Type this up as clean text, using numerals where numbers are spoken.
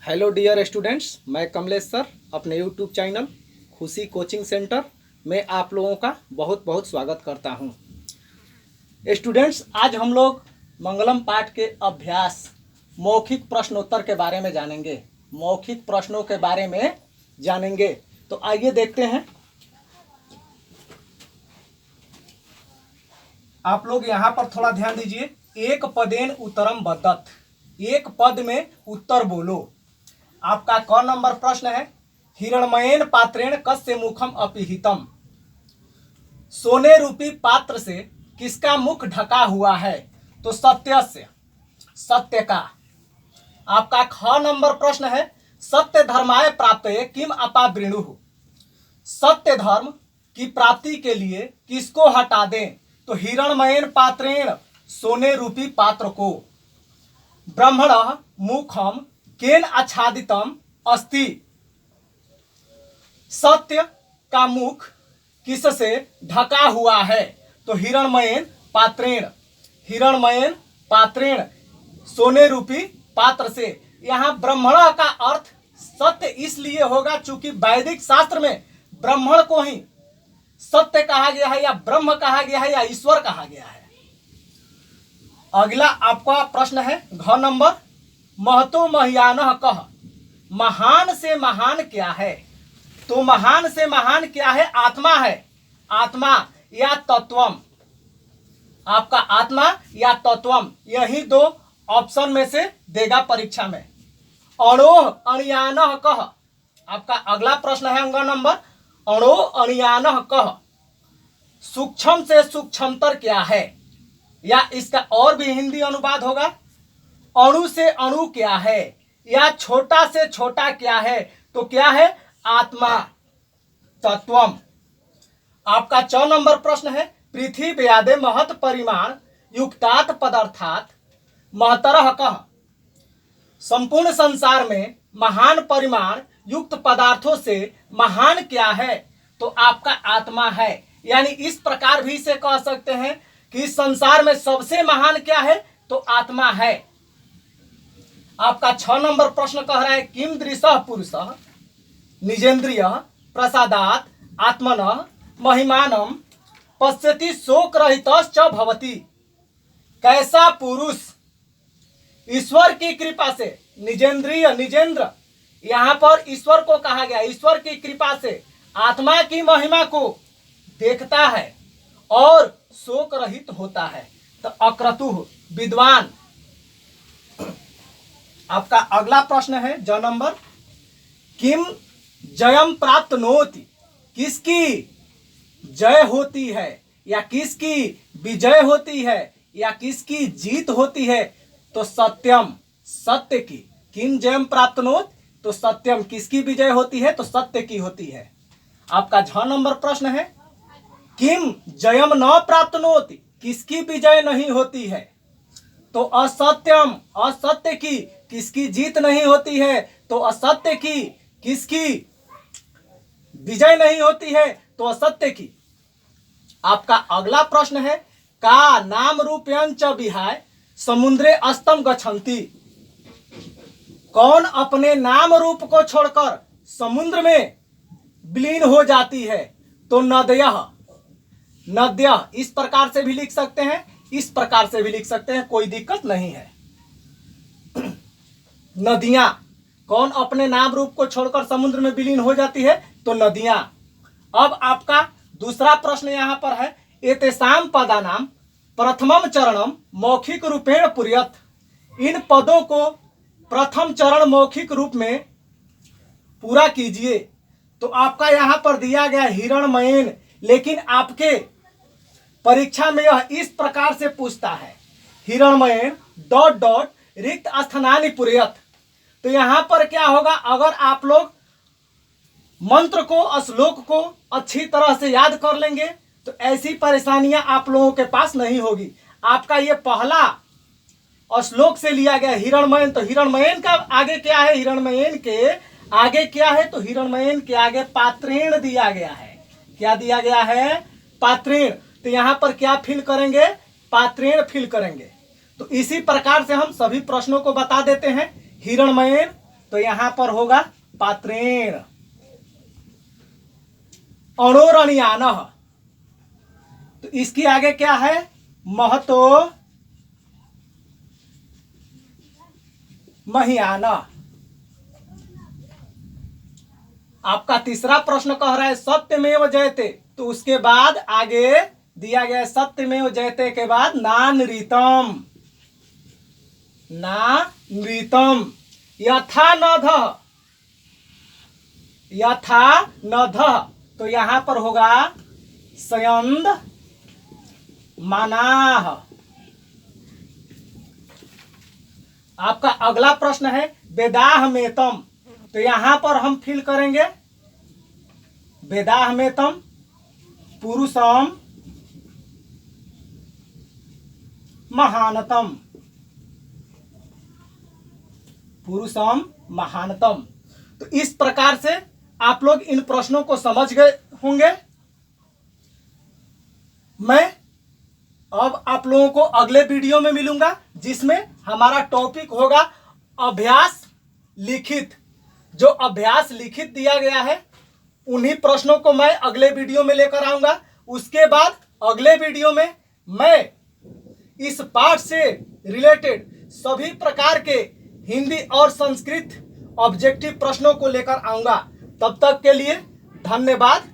Hello dear students, मैं Kamlesh sir अपने YouTube channel खुशी कोचिंग सेंटर में आप लोगों का बहुत बहुत स्वागत करता हूं। स्टूडेंट्स, आज हम लोग मंगलम पाठ के अभ्यास मौखिक प्रश्नोत्तर के बारे में जानेंगे। मौखिक प्रश्नों के बारे में जानेंगे, तो आइए देखते हैं। आप लोग यहाँ पर थोड़ा ध्यान दीजिए। एक पदेन उत्तरम बदत, एक पद में उत्तर बोलो। आपका क नंबर प्रश्न है, हिरणमयेन पात्रेण कस्य मुखम अपिहितम। सोने रूपी पात्र से किसका मुख ढका हुआ है? तो सत्य से, सत्य का। आपका ख नंबर प्रश्न है, सत्य धर्माय प्राप्तये किम अपावृणुः। सत्य धर्म की प्राप्ति के लिए किसको हटा दें? तो हिरणमयेन पात्रेण, सोने रूपी पात्र को। ब्रह्मणः मुखम केन आच्छादितम अस्ति। सत्य का मुख किससे ढका हुआ है? तो हिरणमयेन पात्रेण, हिरणमयेन पात्रेण, सोने रूपी पात्र से। यहाँ ब्रह्मण का अर्थ सत्य इसलिए होगा चूंकि वैदिक शास्त्र में ब्राह्मण को ही सत्य कहा गया है, या ब्रह्म कहा गया है, या ईश्वर कहा गया है। अगला आपका प्रश्न है घ नंबर, महतो महियानः कह। महान से महान क्या है? तो महान से महान क्या है? आत्मा है। आत्मा या तत्वम। आपका आत्मा या तत्वम, यही दो ऑप्शन में से देगा परीक्षा में। अणोः अणियानः कह। आपका अगला प्रश्न है अंग नंबर, अणो अणियानः कह। सूक्ष्म से सूक्ष्मतर क्या है? या इसका और भी हिंदी अनुवाद होगा, अणु से अणु क्या है, या छोटा से छोटा क्या है? तो क्या है? आत्मा, तत्वम। आपका 4 नंबर प्रश्न है, पृथ्वी व्यादे महत परिमाण युक्तात् पदार्थात् महतरः कह। संपूर्ण संसार में महान परिमाण युक्त पदार्थों से महान क्या है? तो आपका आत्मा है। यानी इस प्रकार भी इसे कह सकते हैं कि संसार में सबसे महान क्या है? तो आत्मा है। आपका 6 नंबर प्रश्न कह रहा है, किम दृशः पुरुषः निजेन्द्रियः प्रसादात् आत्मनः महिमानं पश्यति शोक रहितश्च भवति। कैसा पुरुष ईश्वर की कृपा से, निजेंद्रिय, निजेंद्र यहाँ पर ईश्वर को कहा गया, ईश्वर की कृपा से आत्मा की महिमा को देखता है और शोक रहित होता है। तो अक्रतुः, विद्वान। आपका अगला प्रश्न है ज नंबर, किम जयम प्राप्तनोति। किसकी जय होती है, या किसकी विजय होती है, या किसकी जीत होती है? तो सत्यम, सत्य की। किम जयम प्राप्तनोति, तो सत्यम। किसकी विजय होती है? तो सत्य की होती है। आपका झ नंबर प्रश्न है, किम जयम न प्राप्तनोति। किसकी विजय नहीं होती है? तो असत्यम, असत्य की। किसकी जीत नहीं होती है? तो असत्य की। किसकी विजय नहीं होती है? तो असत्य की। आपका अगला प्रश्न है, का नाम रूपयं च विहाय समुद्रे अस्तम गच्छन्ति। कौन अपने नाम रूप को छोड़कर समुद्र में विलीन हो जाती है? तो नद्यः, नद्यः। इस प्रकार से भी लिख सकते हैं, इस प्रकार से भी लिख सकते हैं, कोई दिक्कत नहीं है। नदियां, कौन अपने नाम रूप को छोड़कर समुद्र में विलीन हो जाती है? तो नदियां। अब आपका दूसरा प्रश्न यहां पर है, एतेषां पदानां प्रथमम चरणम मौखिक रूपेण पुर्यत। इन पदों को प्रथम चरण मौखिक रूप में पूरा कीजिए। तो आपका यहां पर दिया गया हिरणमयेन, लेकिन आपके परीक्षा में यह इस प्रकार से पूछता है, हिरणमयेन डॉट डॉट रिक्त स्थानानि पुर्यत। तो यहां पर क्या होगा, अगर आप लोग मंत्र को, श्लोक को अच्छी तरह से याद कर लेंगे तो ऐसी परेशानियां आप लोगों के पास नहीं होगी। आपका ये पहला श्लोक से लिया गया हिरणमयेन। तो हिरणमयेन का आगे क्या है? हिरणमयेन के आगे क्या है? तो हिरणमयेन के आगे पात्रेण दिया गया है। क्या दिया गया है? पात्रेण। तो यहां पर क्या फिल करेंगे? पात्रेण फिल करेंगे। तो इसी प्रकार से हम सभी प्रश्नों को बता देते हैं। हिरणमयेन तो यहां पर होगा पात्रेण। अणोरणीयानः तो इसकी आगे क्या है? महतो महीयानः। आपका तीसरा प्रश्न कह रहा है सत्यमेव जयते, तो उसके बाद आगे दिया गया सत्यमेव जयते के बाद नानृतम। नानृतम यथा नधः। यथा नधः तो यहां पर होगा सयंद मानाह। आपका अगला प्रश्न है वेदाहमेतम, तो यहां पर हम फिल करेंगे वेदाहमेतम पुरुषम महानतम। पुरुषम महानतम। तो इस प्रकार से आप लोग इन प्रश्नों को समझ गए होंगे। मैं अब आप लोगों को अगले वीडियो में मिलूंगा, जिसमें हमारा टॉपिक होगा अभ्यास लिखित। जो अभ्यास लिखित दिया गया है उन्हीं प्रश्नों को मैं अगले वीडियो में लेकर आऊंगा। उसके बाद अगले वीडियो में मैं इस पाठ से रिलेटेड सभी प्रकार के हिंदी और संस्कृत ऑब्जेक्टिव प्रश्नों को लेकर आऊंगा। तब तक के लिए धन्यवाद।